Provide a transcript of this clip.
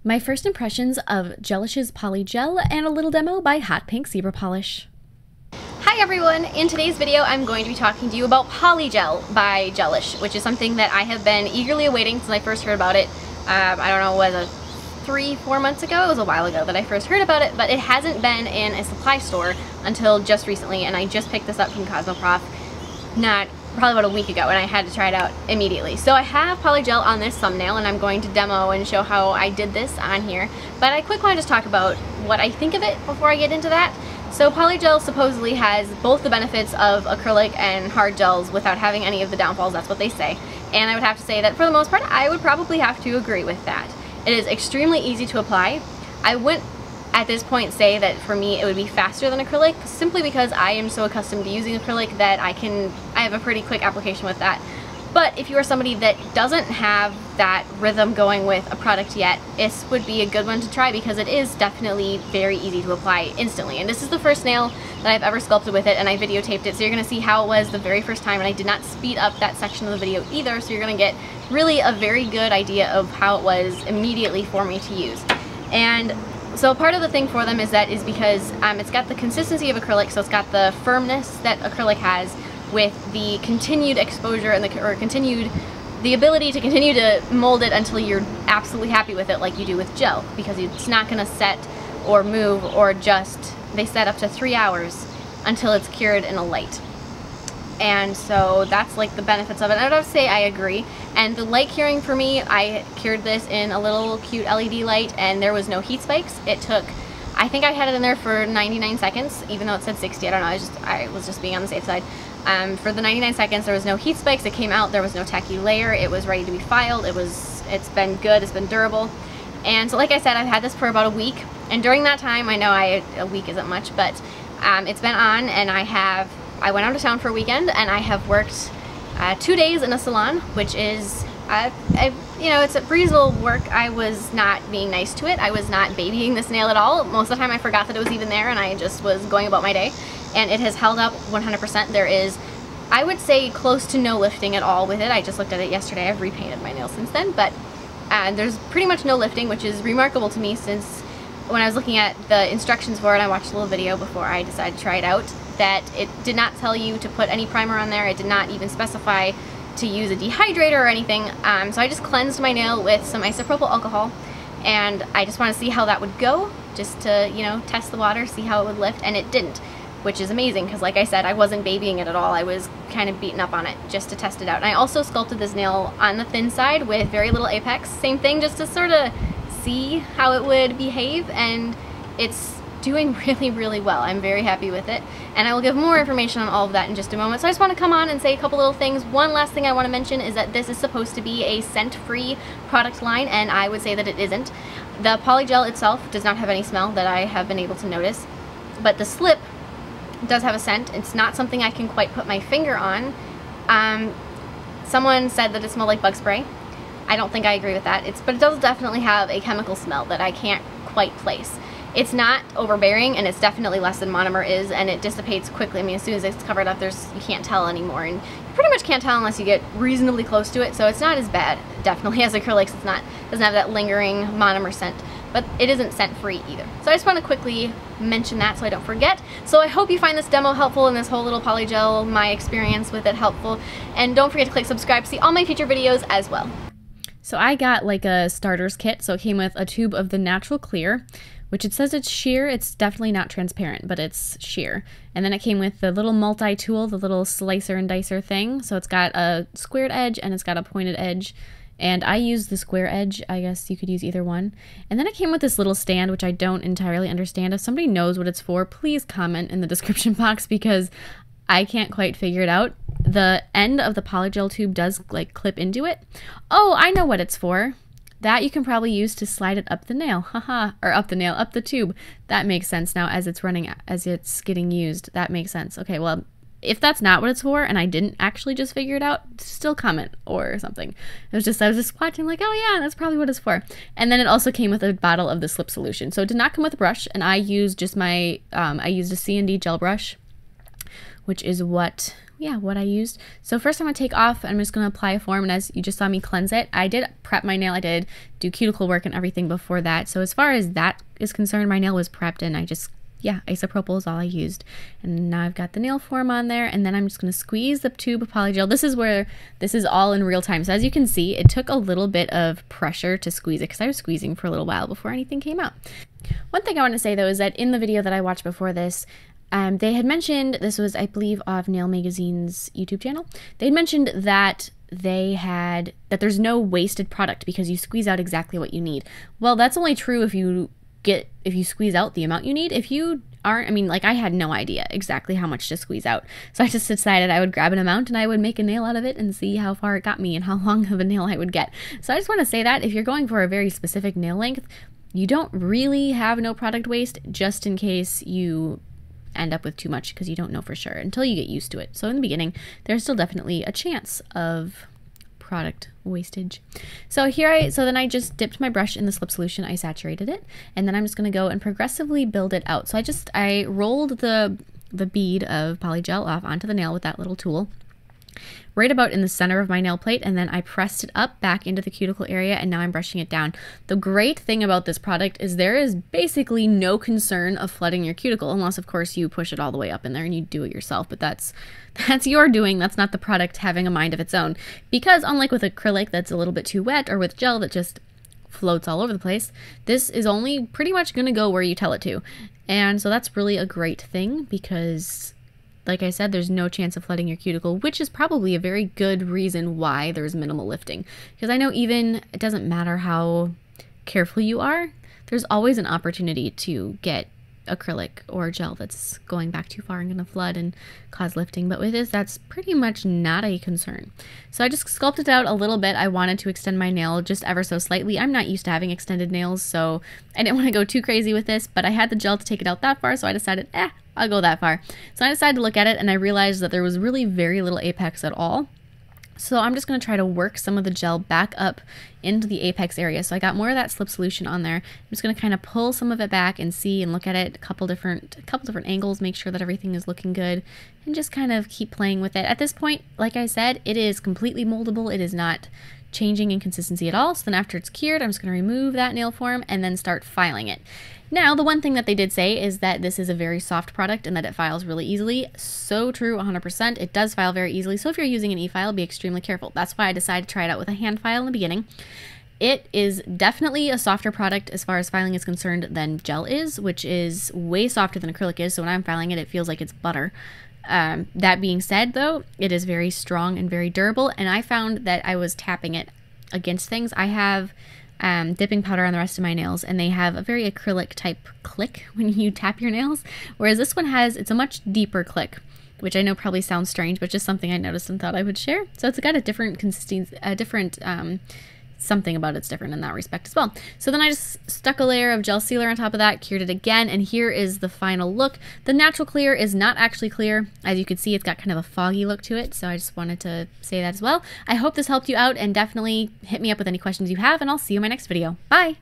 My first impressions of Gelish's Polygel and a little demo by Hotpinkzebrapolish. Hi everyone! In today's video I'm going to be talking to you about Polygel by Gelish, which is something that I have been eagerly awaiting since I first heard about it. I don't know, was it 3-4 months ago? It was a while ago that I first heard about it, but it hasn't been in a supply store until just recently, and I just picked this up from Cosmoprof probably about a week ago, and I had to try it out immediately. So I have Polygel on this thumbnail, and I'm going to demo and show how I did this on here, but I quickly want to just talk about what I think of it before I get into that. So Polygel supposedly has both the benefits of acrylic and hard gels without having any of the downfalls, that's what they say. And I would have to say that for the most part, I would probably have to agree with that. It is extremely easy to apply. I wouldn't at this point say that for me it would be faster than acrylic, simply because I am so accustomed to using acrylic that I have a pretty quick application with that. But if you are somebody that doesn't have that rhythm going with a product yet, this would be a good one to try because it is definitely very easy to apply instantly. And this is the first nail that I've ever sculpted with it, and I videotaped it, so you're going to see how it was the very first time, and I did not speed up that section of the video either, so you're going to get really a very good idea of how it was immediately for me to use. And so part of the thing for them is because it's got the consistency of acrylic, so it's got the firmness that acrylic has, with the continued exposure and the ability to continue to mold it until you're absolutely happy with it, like you do with gel, because it's not going to set or move or adjust. They set up to 3 hours until it's cured in a light. And so that's like the benefits of it. And I would have to say I agree. And the light curing for me, I cured this in a little cute LED light, and there was no heat spikes. It took, I think I had it in there for 99 seconds, even though it said 60. I don't know, I was just being on the safe side. For the 99 seconds, there was no heat spikes. It came out, there was no tacky layer. It was ready to be filed. It's been good, it's been durable. And so like I said, I've had this for about a week. And during that time, I know a week isn't much, but it's been on, and I went out of town for a weekend, and I have worked 2 days in a salon, which is, you know, it's a reasonable work. I was not being nice to it. I was not babying this nail at all. Most of the time I forgot that it was even there, and I just was going about my day. And it has held up 100%. There is, I would say, close to no lifting at all with it. I just looked at it yesterday. I've repainted my nails since then, but there's pretty much no lifting, which is remarkable to me, since when I was looking at the instructions for it, I watched a little video before I decided to try it out, that it did not tell you to put any primer on there. It did not even specify to use a dehydrator or anything. So I just cleansed my nail with some isopropyl alcohol, and I just want to see how that would go, just to, you know, test the water, see how it would lift, and it didn't, which is amazing because, like I said, I wasn't babying it at all. I was kind of beaten up on it just to test it out. And I also sculpted this nail on the thin side with very little apex, same thing, just to sort of see how it would behave, and it's doing really, really well. I'm very happy with it, and I will give more information on all of that in just a moment. So I just want to come on and say a couple little things. One last thing I want to mention is that this is supposed to be a scent-free product line, and I would say that it isn't. The Polygel itself does not have any smell that I have been able to notice, but the slip does have a scent. It's not something I can quite put my finger on. Someone said that it smelled like bug spray. I don't think I agree with that. But it does definitely have a chemical smell that I can't quite place. It's not overbearing, and it's definitely less than monomer is, and it dissipates quickly. I mean, as soon as it's covered up, you can't tell anymore, and you pretty much can't tell unless you get reasonably close to it, so it's not as bad, definitely, as acrylics. Doesn't have that lingering monomer scent, but it isn't scent-free either. So I just want to quickly mention that so I don't forget. So I hope you find this demo helpful and this whole little Polygel, my experience with it, helpful, and don't forget to click subscribe to see all my future videos as well. So I got like a starter's kit, so it came with a tube of the natural clear, which it says it's sheer. It's definitely not transparent, but it's sheer. And then it came with the little multi-tool, the little slicer and dicer thing. So it's got a squared edge and it's got a pointed edge. And I use the square edge. I guess you could use either one. And then it came with this little stand, which I don't entirely understand. If somebody knows what it's for, please comment in the description box, because I can't quite figure it out. The end of the Polygel tube does like clip into it. Oh, I know what it's for. That you can probably use to slide it up the nail, haha, or up the tube. That makes sense now as it's getting used. That makes sense. Okay, well, if that's not what it's for, and I didn't actually just figure it out, still comment or something. I was just watching like, oh yeah, that's probably what it's for. And then it also came with a bottle of the slip solution. So it did not come with a brush, and I used just I used a C&D gel brush, which is what yeah, what I used. So first I'm going to take off, I'm just going to apply a form, and as you just saw me cleanse it, I did prep my nail, I did do cuticle work and everything before that. So as far as that is concerned, my nail was prepped, and I just, yeah, isopropyl is all I used. And now I've got the nail form on there, and then I'm just going to squeeze the tube of polygel. This is where this is all in real time. So as you can see, it took a little bit of pressure to squeeze it because I was squeezing for a little while before anything came out. One thing I want to say though is that in the video that I watched before this, they had mentioned, this was I believe off Nail Magazine's YouTube channel, they had mentioned that there's no wasted product because you squeeze out exactly what you need. Well, that's only true if you squeeze out the amount you need. If you aren't, I mean, like I had no idea exactly how much to squeeze out. So I just decided I would grab an amount and I would make a nail out of it and see how far it got me and how long of a nail I would get. So I just want to say that if you're going for a very specific nail length, you don't really have no product waste, just in case you end up with too much, because you don't know for sure until you get used to it. So in the beginning, there's still definitely a chance of product wastage. So then I just dipped my brush in the slip solution, I saturated it, and then I'm just going to go and progressively build it out. So I rolled the bead of polygel off onto the nail with that little tool, right about in the center of my nail plate, and then I pressed it up back into the cuticle area, and now I'm brushing it down. The great thing about this product is there is basically no concern of flooding your cuticle, unless of course you push it all the way up in there and you do it yourself, but that's your doing. That's not the product having a mind of its own, because unlike with acrylic that's a little bit too wet, or with gel that just floats all over the place, this is only pretty much going to go where you tell it to. And so that's really a great thing, because like I said, there's no chance of flooding your cuticle, which is probably a very good reason why there's minimal lifting. Because I know even it doesn't matter how careful you are, there's always an opportunity to get acrylic or gel that's going back too far and going to flood and cause lifting. But with this, that's pretty much not a concern. So I just sculpted out a little bit. I wanted to extend my nail just ever so slightly. I'm not used to having extended nails, so I didn't want to go too crazy with this, but I had the gel to take it out that far, so I decided, I'll go that far. So I decided to look at it, and I realized that there was really very little apex at all. So I'm just going to try to work some of the gel back up into the apex area. So I got more of that slip solution on there. I'm just going to kind of pull some of it back and see and look at it a couple different angles, make sure that everything is looking good, and just kind of keep playing with it. At this point, like I said, it is completely moldable. It is not changing in consistency at all. So then after it's cured, I'm just going to remove that nail form and then start filing it. Now, the one thing that they did say is that this is a very soft product and that it files really easily. So true, 100%. It does file very easily. So if you're using an e-file, be extremely careful. That's why I decided to try it out with a hand file in the beginning. It is definitely a softer product as far as filing is concerned than gel is, which is way softer than acrylic is. So when I'm filing it, it feels like it's butter. That being said, though, it is very strong and very durable. And I found that I was tapping it against things. I have dipping powder on the rest of my nails, and they have a very acrylic type click when you tap your nails, whereas this one it's a much deeper click, which I know probably sounds strange, but just something I noticed and thought I would share. So it's got a different consistency, something about it's different in that respect as well. So then I just stuck a layer of gel sealer on top of that, cured it again, and here is the final look. The natural clear is not actually clear. As you can see, it's got kind of a foggy look to it, so I just wanted to say that as well. I hope this helped you out, and definitely hit me up with any questions you have, and I'll see you in my next video. Bye!